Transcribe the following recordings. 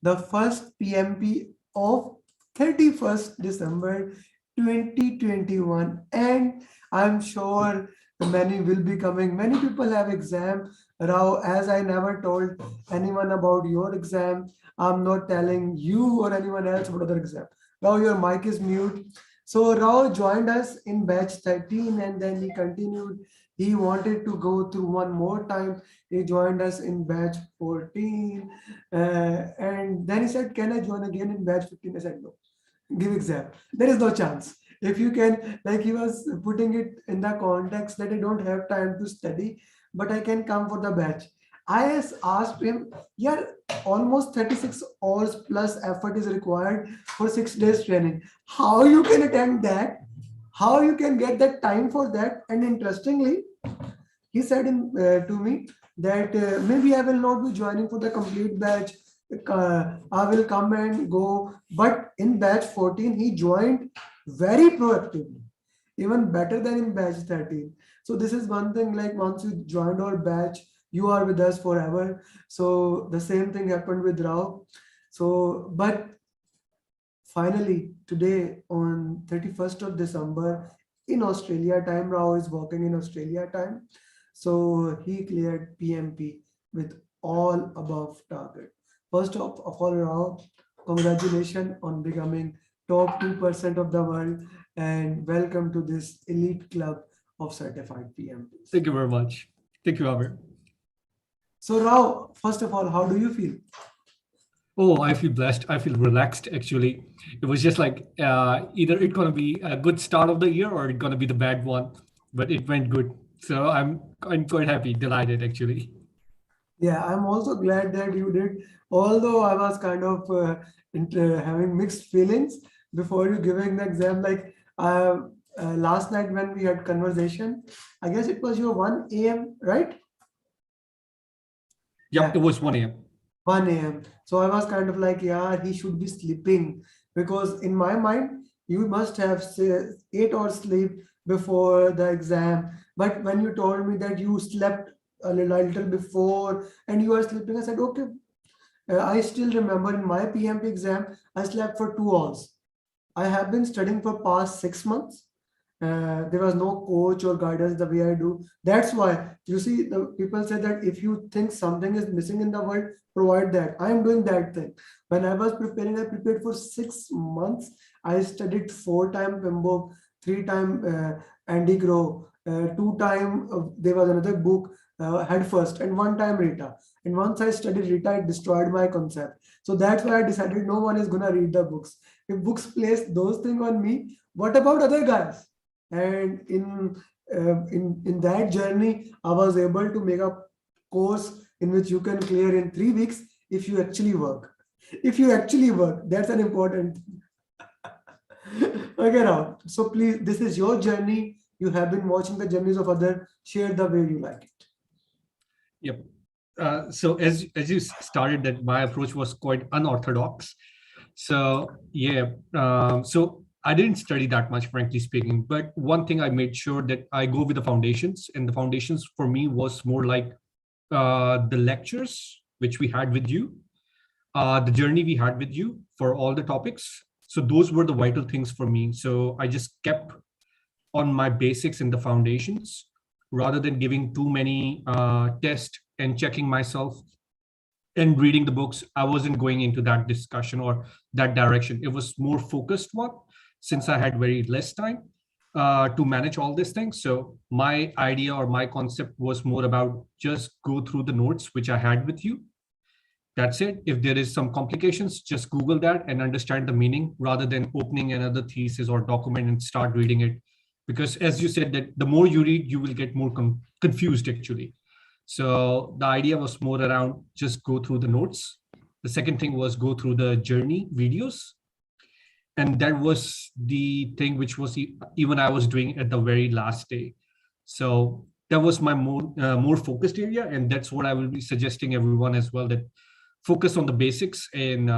the first PMP of 31st December 2021. And I'm sure many will be coming. Many people have exam. Rao, as I never told anyone about your exam, I'm not telling you or anyone else about other exam. Rao, your mic is mute. So Rao joined us in batch 13 and then he continued. He wanted to go through one more time. He joined us in batch 14. And then he said, can I join again in batch 15? I said, no, give exam. There is no chance. If you can, like he was putting it in the context that I don't have time to study, but I can come for the batch. I asked him, yeah, almost 36 hours plus effort is required for 6 days training. How you can attend that? How you can get that time for that? And interestingly, he said to me that maybe I will not be joining for the complete batch. I will come and go. But in batch 14, he joined very proactively, even better than in batch 13. So this is one thing, like once you joined our batch, you are with us forever. So the same thing happened with Rao. So, but finally, today on 31st of December in Australia time, Rao is working in Australia time. So he cleared PMP with all above target. First of all, Rao, congratulations on becoming top 2% of the world and welcome to this elite club of certified PMPs. Thank you very much. Thank you, Albert. So Rao, first of all, how do you feel? Oh, I feel blessed. I feel relaxed, actually. It was just like either it's going to be a good start of the year or it's going to be the bad one, but it went good. So I'm quite happy, delighted, actually. Yeah, I'm also glad that you did, although I was kind of having mixed feelings before you giving the exam. Like last night when we had conversation, I guess it was your 1 a.m., right? Yep, it was 1 a.m. 1 a.m. So I was kind of like, yeah, he should be sleeping because in my mind, you must have say, 8 hours sleep before the exam. But when you told me that you slept a little before and you are sleeping, I said, okay. I still remember in my PMP exam, I slept for 2 hours. I have been studying for past 6 months. There was no coach or guidance the way I do. That's why you see the people say that if you think something is missing in the world, provide that. I am doing that thing. When I was preparing, I prepared for 6 months. I studied 4 time PMBOK, 3 time Andy Grow, 2 time there was another book head first, and 1 time Rita. And once I studied Rita, it destroyed my concept. So that's why I decided no one is gonna read the books. If books place those things on me, what about other guys? And in that journey, I was able to make a course in which you can clear in 3 weeks if you actually work. If you actually work, that's an important thing. Okay, now, so please, this is your journey. You have been watching the journeys of others. Share the way you like it. Yep. So as you started, that my approach was quite unorthodox. So yeah, so I didn't study that much, frankly speaking. But one thing I made sure that I go with the foundations, and the foundations for me was more like the lectures which we had with you, the journey we had with you for all the topics. So those were the vital things for me. So I just kept on my basics and the foundations rather than giving too many tests and checking myself and reading the books. I wasn't going into that discussion or that direction. It was more focused one since I had very less time to manage all these things. So my idea or my concept was more about just go through the notes which I had with you. That's it. If there is some complications, just Google that and understand the meaning rather than opening another thesis or document and start reading it. Because as you said, that the more you read, you will get more confused actually. So the idea was more around just go through the notes. The second thing was go through the journey videos. And that was the thing which was even I was doing at the very last day. So that was my more focused area. And that's what I will be suggesting everyone as well, that focus on the basics and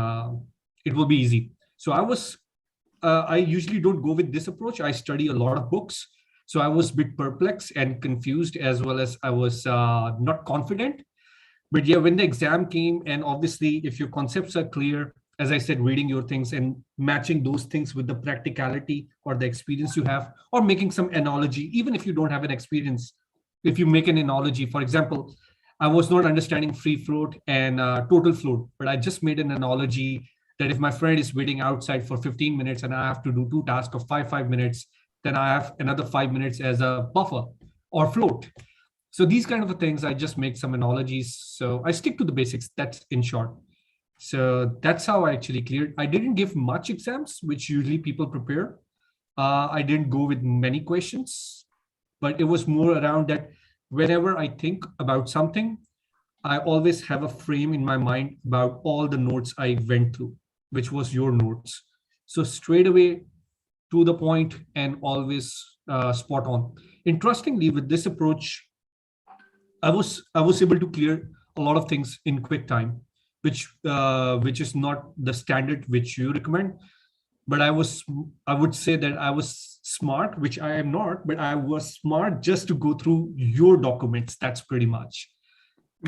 it will be easy. So I usually don't go with this approach. I study a lot of books. So I was a bit perplexed and confused, as well as I was not confident. But yeah, when the exam came, and obviously if your concepts are clear, as I said, reading your things and matching those things with the practicality or the experience you have, or making some analogy, even if you don't have an experience, if you make an analogy, for example, I was not understanding free float and total float, but I just made an analogy that if my friend is waiting outside for 15 minutes and I have to do two tasks of 5 minutes, then I have another 5 minutes as a buffer or float. So these kind of things, I just make some analogies. So I stick to the basics. That's in short. So that's how I actually cleared. I didn't give much exams, which usually people prepare. I didn't go with many questions, but it was more around that whenever I think about something, I always have a frame in my mind about all the notes I went through, which was your notes. So straight away to the point and always spot on. Interestingly, with this approach, I was able to clear a lot of things in quick time, which is not the standard which you recommend. But I would say that I was smart, which I am not, but I was smart just to go through your documents. That's pretty much.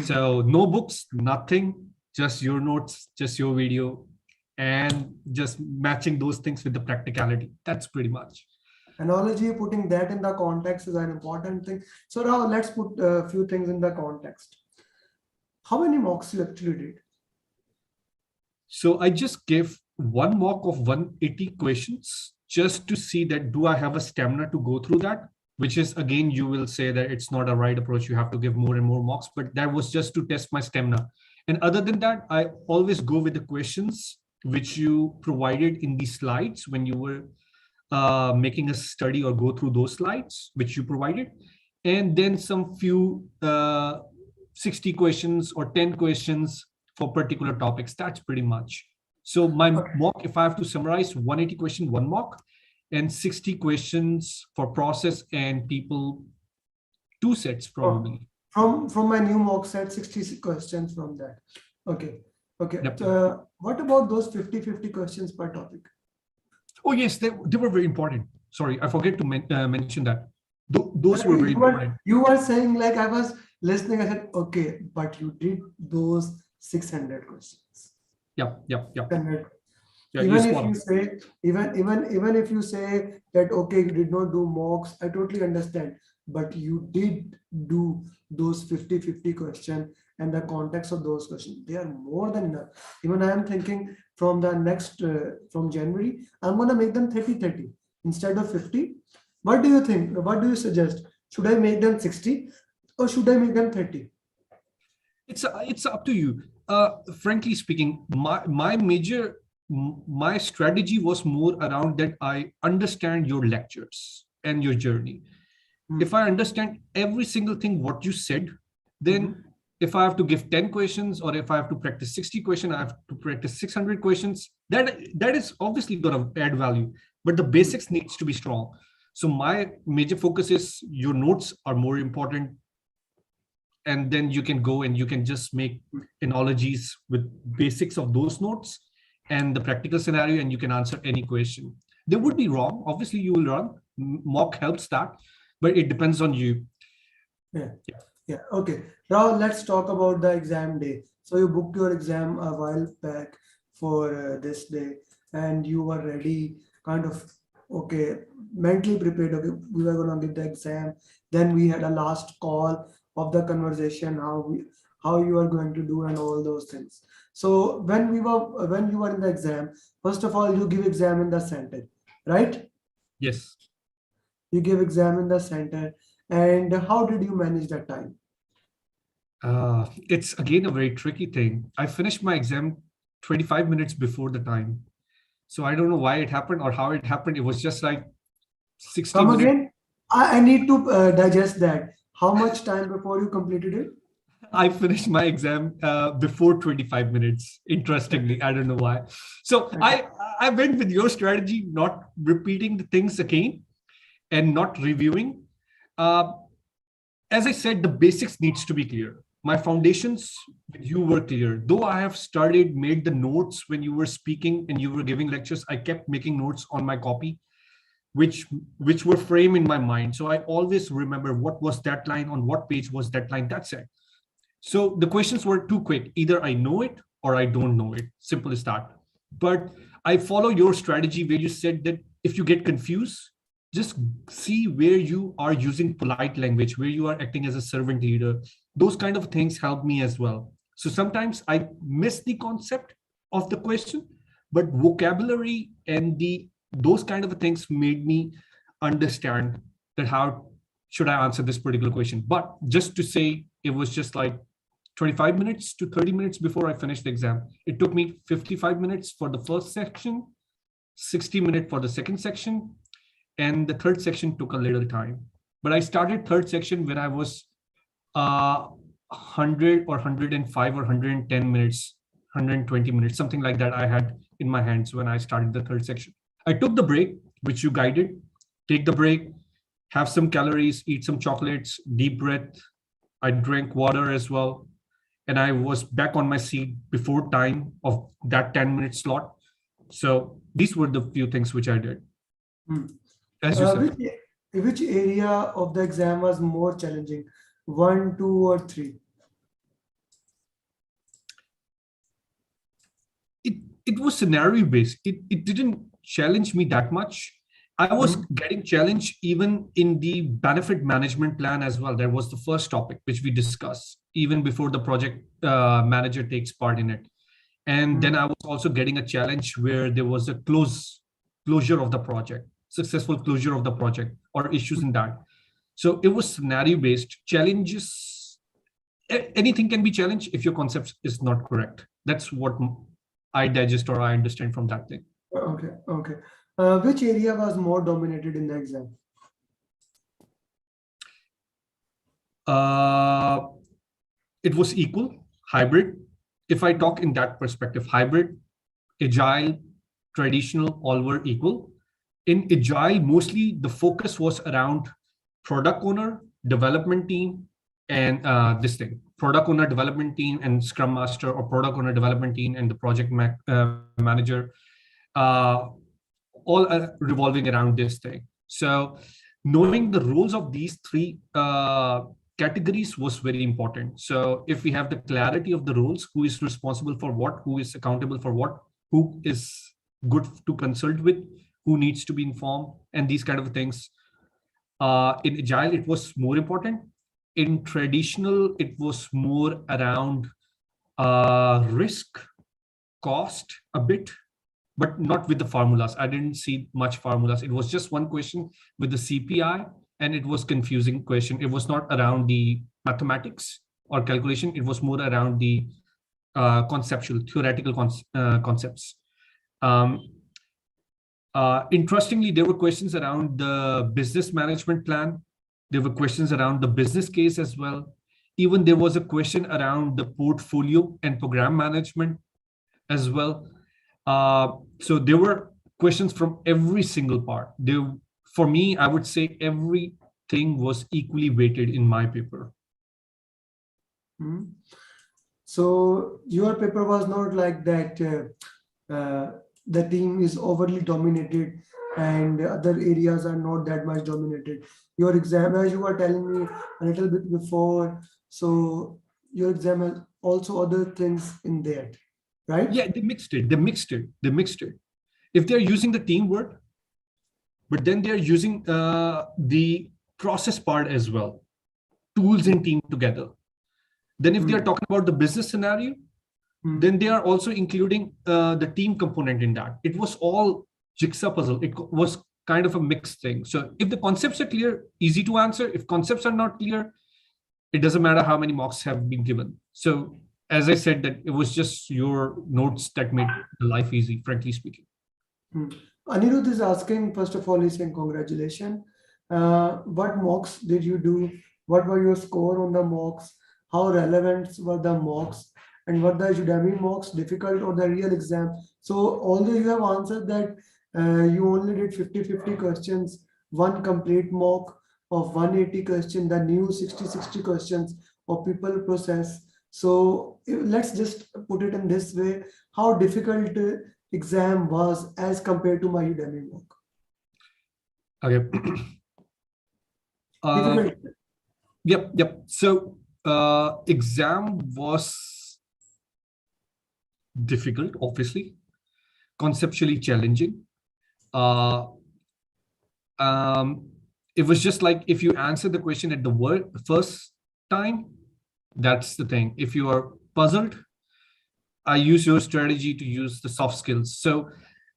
So no books, nothing, just your notes, just your video, and just matching those things with the practicality. That's pretty much. Analogy, putting that in the context is an important thing. So now let's put a few things in the context. How many mocks you actually did? So I just gave one mock of 180 questions just to see that do I have a stamina to go through that, which is again, you will say that it's not a right approach. You have to give more and more mocks, but that was just to test my stamina. And other than that, I always go with the questions which you provided in the slides when you were making a study or go through those slides which you provided. And then some few 60 questions or 10 questions for particular topics. That's pretty much. So my mock, if I have to summarize, 180 question, one mock, and 60 questions for process and people, two sets probably. From my new mock set, 60 questions from that. Okay. Okay. Yep. What about those 50 questions per topic? Oh, yes, they were very important. Sorry, I forget to mention that. Those were very important. You were saying, like, I was listening, I said, okay, but you did those 600 questions. Yep. Yeah, even if you say, even if you say that, okay, you did not do mocks, I totally understand. But you did do those 50 questions, and the context of those questions, they are more than enough. Even I am thinking from the next, from January, I'm going to make them 30 instead of 50. What do you think? What do you suggest? Should I make them 60 or should I make them 30? It's up to you. Frankly speaking, my strategy was more around that I understand your lectures and your journey. If I understand every single thing what you said, then if I have to give 10 questions or if I have to practice 60 questions, I have to practice 600 questions. That is obviously going to add value, but the basics needs to be strong. So my major focus is your notes are more important. And then you can go and you can just make analogies with basics of those notes and the practical scenario, and you can answer any question. They would be wrong. Obviously, you will run. Mock helps that, but it depends on you. Yeah. Okay. Now let's talk about the exam day. So you booked your exam a while back for this day, and you were ready, kind of, okay, mentally prepared. Okay, we were going to give the exam. Then we had a last call of the conversation, how you are going to do and all those things. So when you were in the exam, first of all, you give exam in the center, right? Yes. You give exam in the center. And how did you manage that time? It's again a very tricky thing. I finished my exam 25 minutes before the time. So I don't know why it happened or how it happened. It was just like 60 Come minutes. again? I need to digest that. How much time before you completed it? I finished my exam before 25 minutes. Interestingly, I don't know why. So I went with your strategy, not repeating the things again and not reviewing. As I said, the basics needs to be clear. My foundations with you were clear. Though I have made the notes when you were speaking and you were giving lectures, I kept making notes on my copy, which were framed in my mind. So I always remember what was that line, on what page was that line. That's it. So the questions were too quick. Either I know it or I don't know it. Simple as that. But I follow your strategy where you said that if you get confused, just see where you are using polite language, where you are acting as a servant leader. Those kind of things help me as well. So sometimes I miss the concept of the question, but vocabulary and the those kind of things made me understand that how should I answer this particular question. But just to say, it was just like 25 minutes to 30 minutes before I finished the exam. It took me 55 minutes for the first section, 60 minutes for the second section, and the third section took a little time. But I started third section when I was 100 or 105 or 110 minutes, 120 minutes, something like that I had in my hands when I started the third section. I took the break, which you guided. Take the break, have some calories, eat some chocolates, deep breath. I drank water as well. And I was back on my seat before time of that 10-minute slot. So these were the few things which I did. As you said. Which area of the exam was more challenging? 1, 2, or 3? It was scenario based. It didn't challenge me that much. I was getting challenged even in the benefit management plan as well. That was the first topic which we discussed even before the project manager takes part in it. And then I was also getting a challenge where there was a closure of the project, successful closure of the project or issues in that. So it was scenario based challenges. Anything can be challenged if your concept is not correct. That's what I digest or I understand from that thing. Okay, okay. Which area was more dominated in the exam? It was equal, hybrid. If I talk in that perspective, hybrid, agile, traditional, all were equal. In agile, mostly the focus was around product owner, development team, and this thing, product owner, development team, and scrum master, or product owner, development team, and the project manager, all revolving around this thing. So knowing the roles of these three categories was very important. So if we have the clarity of the roles, who is responsible for what, who is accountable for what, who is good to consult with, who needs to be informed, and these kind of things. In agile, it was more important. In traditional, it was more around risk, cost a bit, but not with the formulas. I didn't see much formulas. It was just one question with the CPI, and it was confusing question. It was not around the mathematics or calculation. It was more around the conceptual, theoretical concepts. Interestingly, there were questions around the business management plan. There were questions around the business case as well. Even there was a question around the portfolio and program management as well. So there were questions from every single part. For me, I would say everything was equally weighted in my paper. So your paper was not like that. The team is overly dominated and other areas are not that much dominated. Your exam, as you were telling me a little bit before, so your exam has also other things in there, right? Yeah, they mixed it. If they're using the team word, but then they're using the process part as well, tools and team together. Then if they're talking about the business scenario, then they are also including the team component in that. It was all jigsaw puzzle. It was kind of a mixed thing. So if the concepts are clear, easy to answer. If concepts are not clear, it doesn't matter how many marks have been given. So as I said, that it was just your notes that made the life easy, frankly speaking. Anirudh is asking, first of all, he's saying congratulations. What mocks did you do? What were your score on the mocks? How relevant were the mocks? And what the Udemy mocks, difficult or the real exam? So although you have answered that you only did 50-50 questions, one complete mock of 180 questions, the new 60-60 questions of people process. So let's just put it in this way, how difficult exam was as compared to my Udemy mock? Okay. Yep. So Exam was difficult, obviously, conceptually challenging. Uh, um, it was just like if you answer the question at the first time, that's the thing. If you are puzzled, I use your strategy to use the soft skills. So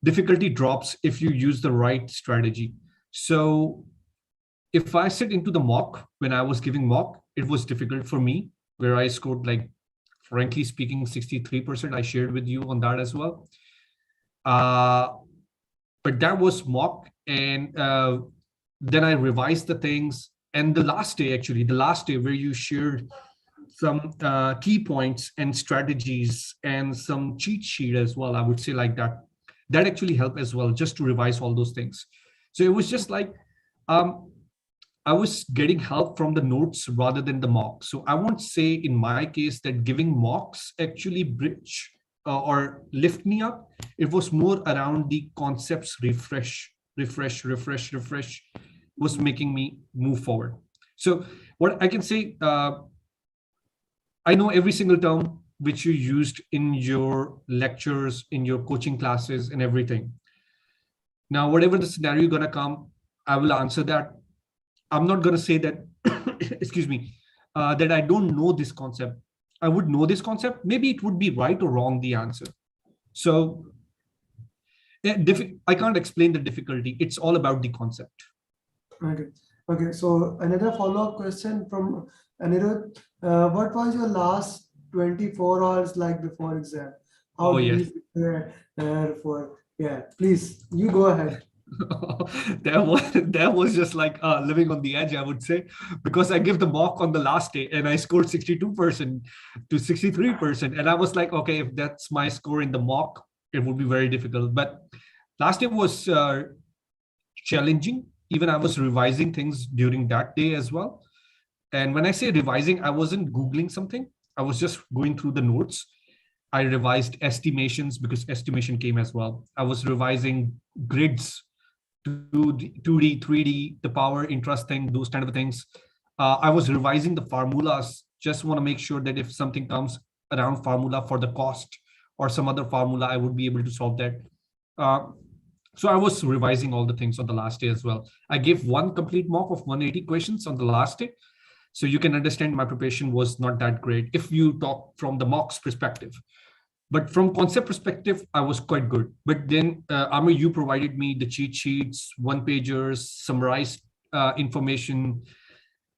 difficulty drops if you use the right strategy. So if I sit into the mock, when I was giving mock, it was difficult for me, where I scored, like, frankly speaking, 63%. I shared with you on that as well. Uh, but that was mock. And then I revised the things. And the last day, actually, the last day where you shared some key points and strategies and some cheat sheet as well, I would say, like that. That actually helped as well, just to revise all those things. So it was just like, um, I was getting help from the notes rather than the mock. So I won't say in my case that giving mocks actually bridge or lift me up. It was more around the concepts refresh was making me move forward. So what I can say, I know every single term which you used in your lectures, in your coaching classes, and everything. Now, whatever the scenario gonna come, I will answer that. I'm not gonna say that, excuse me, that I don't know this concept. I would know this concept. Maybe it would be right or wrong, the answer. So I can't explain the difficulty. It's all about the concept. Okay. Okay. So another follow-up question from Anirudh. What was your last 24 hours like before exam? How Oh, did yes. you prepare for? Yeah, please, you go ahead. That was just like living on the edge, I would say, because I give the mock on the last day and I scored 62% to 63%. And I was like, okay, if that's my score in the mock, it would be very difficult. But last day was challenging. Even I was revising things during that day as well. And when I say revising, I wasn't Googling something. I was just going through the notes. I revised estimations because estimation came as well. I was revising grids, 2D, 3D, the power interest thing, those kind of things. I was revising the formulas. Just want to make sure that if something comes around formula for the cost or some other formula, I would be able to solve that. Uh, so I was revising all the things on the last day as well. I gave one complete mock of 180 questions on the last day. So you can understand my preparation was not that great if you talk from the mocks perspective. But from concept perspective, I was quite good. But then, Amir, you provided me the cheat sheets, one pagers, summarized information.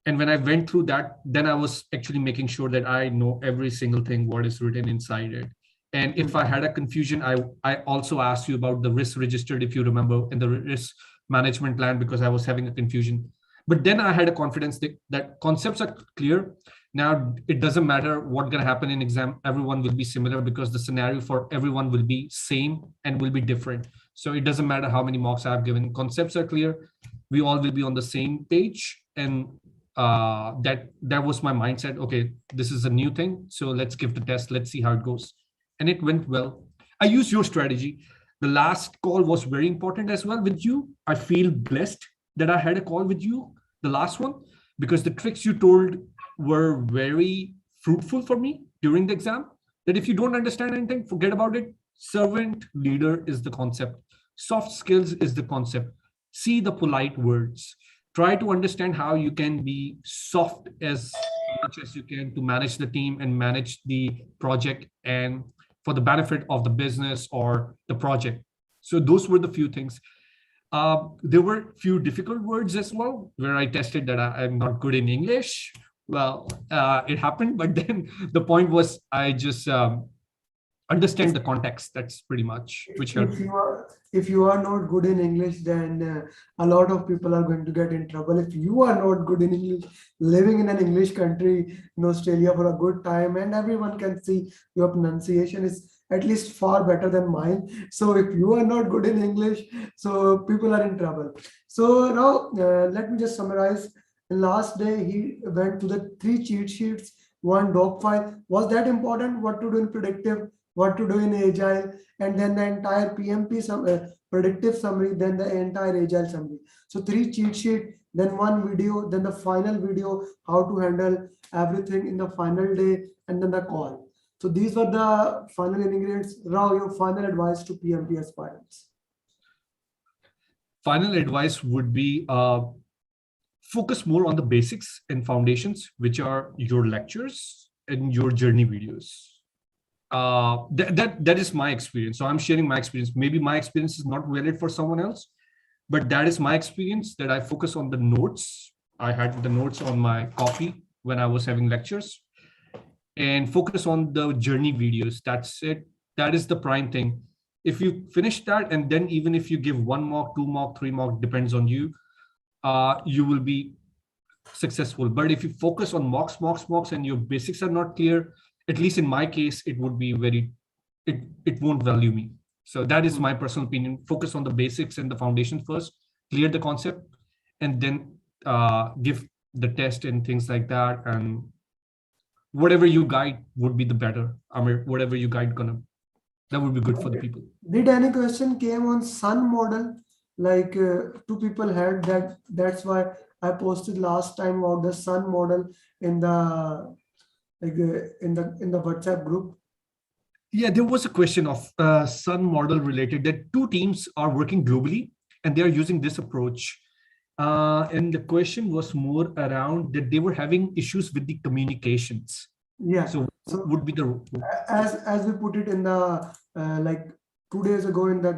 And when I went through that, then I was actually making sure that I know every single thing what is written inside it. And if I had a confusion, I also asked you about the risk registered, if you remember, in the risk management plan, because I was having a confusion. But then I had a confidence that concepts are clear. Now it doesn't matter what's going to happen in exam. Everyone will be similar because the scenario for everyone will be same and will be different. So it doesn't matter how many mocks I've given. Concepts are clear. We all will be on the same page, and that was my mindset. Okay, this is a new thing, so let's give the test. Let's see how it goes, and it went well. I used your strategy. The last call was very important as well with you. I feel blessed that I had a call with you, the last one, because the tricks you told were very fruitful for me during the exam. That if you don't understand anything, forget about it. Servant leader is the concept. Soft skills is the concept. See the polite words. Try to understand how you can be soft as much as you can to manage the team and manage the project and for the benefit of the business or the project. So those were the few things. There were few difficult words as well, where I tested that I'm not good in English. Well, it happened, but then the point was I just understand the context. That's pretty much which helped if me. you are if you are not good in English, then a lot of people are going to get in trouble. If you are not good in English, living in an English country in Australia for a good time, and everyone can see your pronunciation is at least far better than mine. So if you are not good in English, so people are in trouble. So now let me just summarize. Last day he went to the three cheat sheets, one doc file. Was that important? What to do in predictive, what to do in agile, and then the entire PMP predictive summary, then the entire agile summary. So three cheat sheet then one video, then the final video, how to handle everything in the final day, and then the call. So these were the final ingredients. Rao, your final advice to PMP aspirants. Final advice would be focus more on the basics and foundations, which are your lectures and your journey videos. That is my experience. So I'm sharing my experience. Maybe my experience is not valid for someone else, but that is my experience, that I focus on the notes. I had the notes on my copy when I was having lectures, and focus on the journey videos. That's it. That is the prime thing. If you finish that, and then even if you give 1 mock, 2 mock, 3 mock, depends on you, you will be successful. But if you focus on mocks, and your basics are not clear, at least in my case, it would be it won't value me. So that is my personal opinion. Focus on the basics and the foundation first, clear the concept, and then give the test and things like that. And whatever you guide would be the better. I mean, whatever you guide that would be good for the people. Did any question came on sun model? Like two people had that. That's why I posted last time about the sun model in the in the WhatsApp group. Yeah, there was a question of Sun model related, that two teams are working globally and they are using this approach. And the question was more around that they were having issues with the communications. Yeah. So So would be the as we put it in the like 2 days ago in the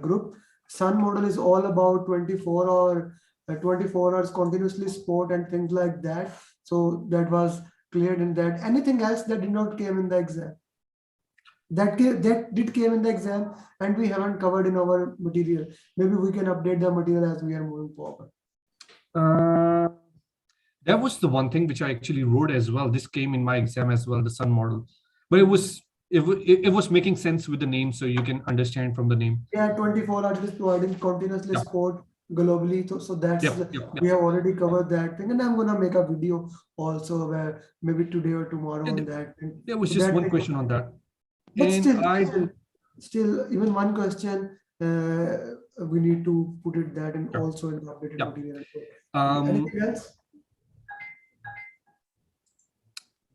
group, sun model is all about 24 hours continuously sport and things like that. So that was cleared in that. Anything else that did not came in the exam? That did came in the exam, and we haven't covered in our material. Maybe we can update the material as we are moving forward. That was the one thing which I actually wrote as well. This came in my exam as well, the Sun model, but it was making sense with the name, so you can understand from the name. Yeah, 24 hours is providing continuously Yep. sport globally. So that's Yep. we have already covered that thing, and I'm gonna make a video also where maybe today or tomorrow on And that thing. there was So just that one thing, question on that. but And still, even one question, we need to put it that and Yep. also in the updated Yep. material. um, Anything else?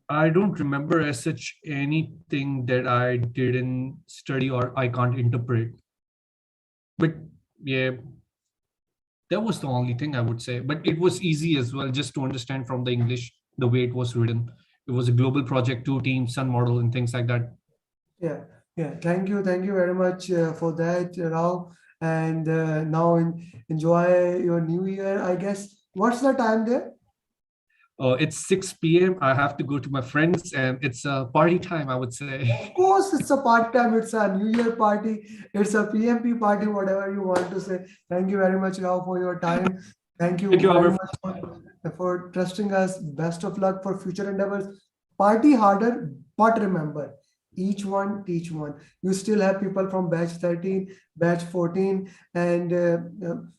I don't remember as such anything that I didn't study or I can't interpret. But yeah, that was the only thing I would say. But it was easy as well, just to understand from the English, the way it was written. It was a global project, 2 teams, Sun model, and things like that. Yeah, yeah. Thank you very much for that, Rao. And now enjoy your new year, I guess. What's the time there? It's 6 p.m. I have to go to my friends, and it's a party time, I would say. Of course, it's a part time. It's a New Year party. It's a PMP party, whatever you want to say. Thank you very much, Rao, for your time. Thank you Thank you, very Amir. much for trusting us. Best of luck for future endeavors. Party harder, but remember, each one teach one. You still have people from batch 13, batch 14, and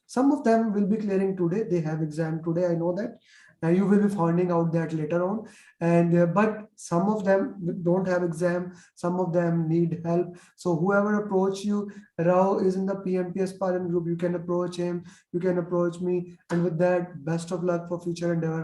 some of them will be clearing today. They have exam today. I know that. You will be finding out that later on. And but some of them don't have exam. Some of them need help. So whoever approach you, Rao is in the PMP aspirant group. You can approach him. You can approach me. And with that, best of luck for future endeavor.